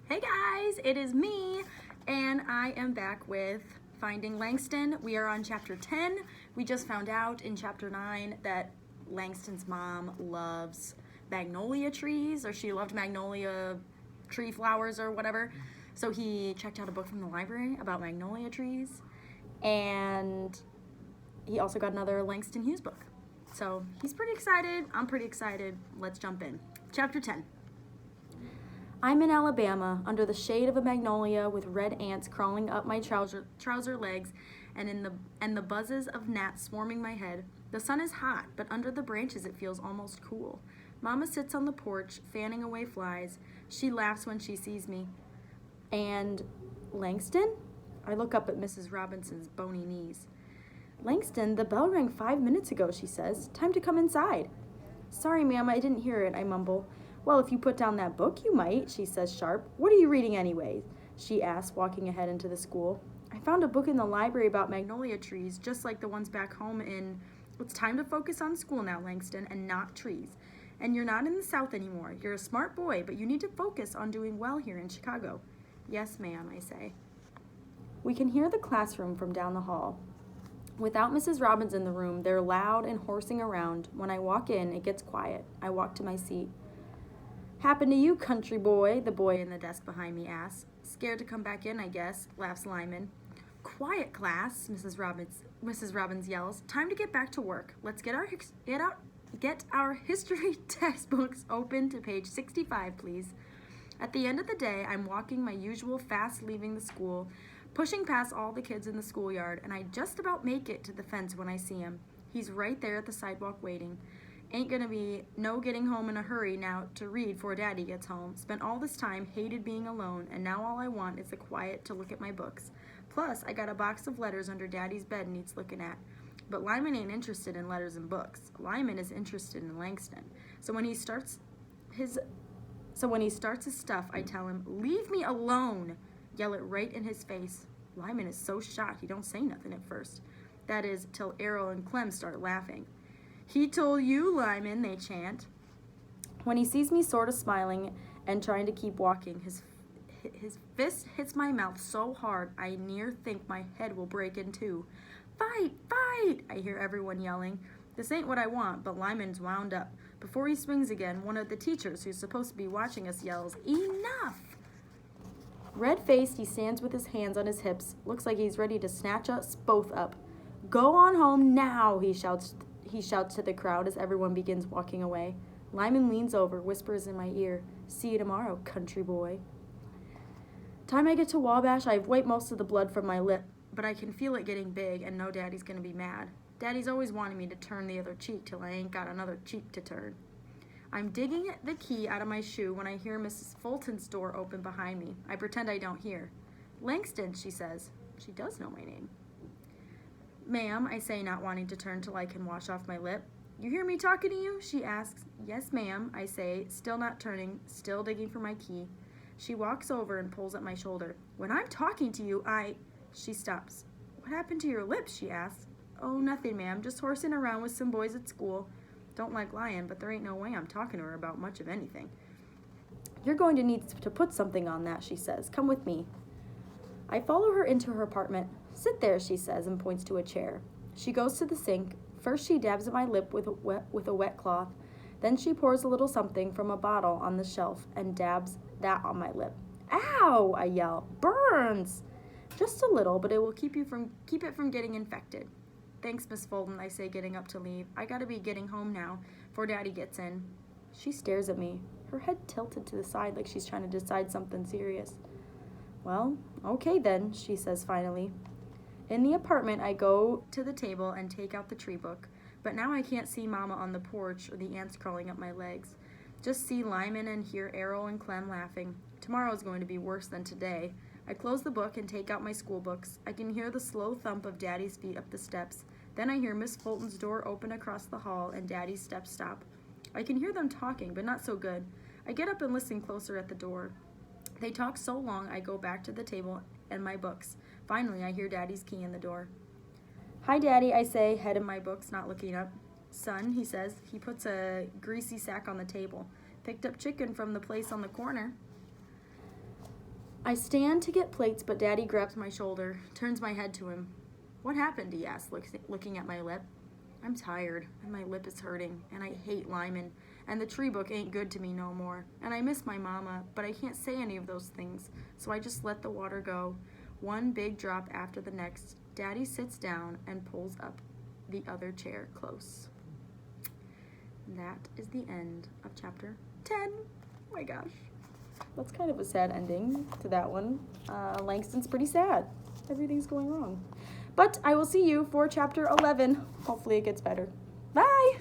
Hey guys, it is me, and I am back with Finding Langston. We are on chapter 10. We just found out in chapter 9 that Langston's mom loves magnolia trees, or she loved magnolia tree flowers or whatever. So he checked out a book from the library about magnolia trees, and he also got another Langston Hughes book. So he's pretty excited. I'm pretty excited. Let's jump in. Chapter 10. I'm in Alabama, under the shade of a magnolia with red ants crawling up my trouser legs and the buzzes of gnats swarming my head. The sun is hot, but under the branches it feels almost cool. Mama sits on the porch, fanning away flies. She laughs when she sees me. And Langston? I look up at Mrs. Robinson's bony knees. Langston, the bell rang 5 minutes ago, she says. Time to come inside. Sorry, ma'am, I didn't hear it, I mumble. Well, if you put down that book, you might, she says sharp. What are you reading anyway? She asks, walking ahead into the school. I found a book in the library about magnolia trees, just like the ones back home in... It's time to focus on school now, Langston, and not trees. And you're not in the South anymore. You're a smart boy, but you need to focus on doing well here in Chicago. Yes, ma'am, I say. We can hear the classroom from down the hall. Without Mrs. Robbins in the room, they're loud and horsing around. When I walk in, it gets quiet. I walk to my seat. Happened to you, country boy? The boy in the desk behind me asks. Scared to come back in, I guess, laughs Lyman. Quiet, class, Mrs. Robbins yells. Time to get back to work. Let's get our history textbooks open to page 65, please. At the end of the day, I'm walking my usual fast leaving the school, pushing past all the kids in the schoolyard, and I just about make it to the fence when I see him. He's right there at the sidewalk waiting. Ain't gonna be no getting home in a hurry now to read before Daddy gets home. Spent all this time, hated being alone, and now all I want is the quiet to look at my books. Plus, I got a box of letters under Daddy's bed needs looking at. But Lyman ain't interested in letters and books. Lyman is interested in Langston. So when he starts his stuff, I tell him, leave me alone! Yell it right in his face. Lyman is so shocked he don't say nothing at first. That is, till Errol and Clem start laughing. He told you, Lyman, they chant. When he sees me sort of smiling and trying to keep walking, his fist hits my mouth so hard I near think my head will break in two. Fight! Fight! I hear everyone yelling. This ain't what I want, but Lyman's wound up. Before he swings again, one of the teachers who's supposed to be watching us yells, Enough! Red-faced, he stands with his hands on his hips. Looks like he's ready to snatch us both up. Go on home now, he shouts to the crowd as everyone begins walking away. Lyman leans over, whispers in my ear, See you tomorrow, country boy. Time I get to Wabash, I've wiped most of the blood from my lip, but I can feel it getting big and know Daddy's gonna be mad. Daddy's always wanted me to turn the other cheek till I ain't got another cheek to turn. I'm digging the key out of my shoe when I hear Mrs. Fulton's door open behind me. I pretend I don't hear. Langston, she says. She does know my name. Ma'am, I say, not wanting to turn till I can wash off my lip. You hear me talking to you? She asks. Yes, ma'am, I say, still not turning, still digging for my key. She walks over and pulls at my shoulder. When I'm talking to you, She stops. What happened to your lips? She asks. Oh, nothing, ma'am, just horsing around with some boys at school. Don't like lying, but there ain't no way I'm talking to her about much of anything. You're going to need to put something on that, she says. Come with me. I follow her into her apartment. Sit there, she says, and points to a chair. She goes to the sink. First she dabs at my lip with a wet cloth. Then she pours a little something from a bottle on the shelf and dabs that on my lip. Ow! I yell. Burns! Just a little, but it will keep it from getting infected. Thanks, Miss Fulton, I say, getting up to leave. I gotta be getting home now, before Daddy gets in. She stares at me, her head tilted to the side like she's trying to decide something serious. Well, okay then, she says finally. In the apartment, I go to the table and take out the tree book, but now I can't see Mama on the porch or the ants crawling up my legs. Just see Lyman and hear Errol and Clem laughing. Tomorrow's going to be worse than today. I close the book and take out my school books. I can hear the slow thump of Daddy's feet up the steps. Then I hear Miss Fulton's door open across the hall and Daddy's steps stop. I can hear them talking, but not so good. I get up and listen closer at the door. They talk so long I go back to the table and my books. Finally, I hear Daddy's key in the door. Hi, Daddy, I say, head in my books, not looking up. Son, he says. He puts a greasy sack on the table. Picked up chicken from the place on the corner. I stand to get plates, but Daddy grabs my shoulder, turns my head to him. What happened, he asks, looking at my lip. I'm tired, and my lip is hurting, and I hate Lyman, and the tree book ain't good to me no more, and I miss my mama, but I can't say any of those things, so I just let the water go, one big drop after the next. Daddy sits down and pulls up the other chair close. That is the end of chapter 10. Oh my gosh. That's kind of a sad ending to that one. Langston's pretty sad. Everything's going wrong. But I will see you for chapter 11. Hopefully it gets better. Bye!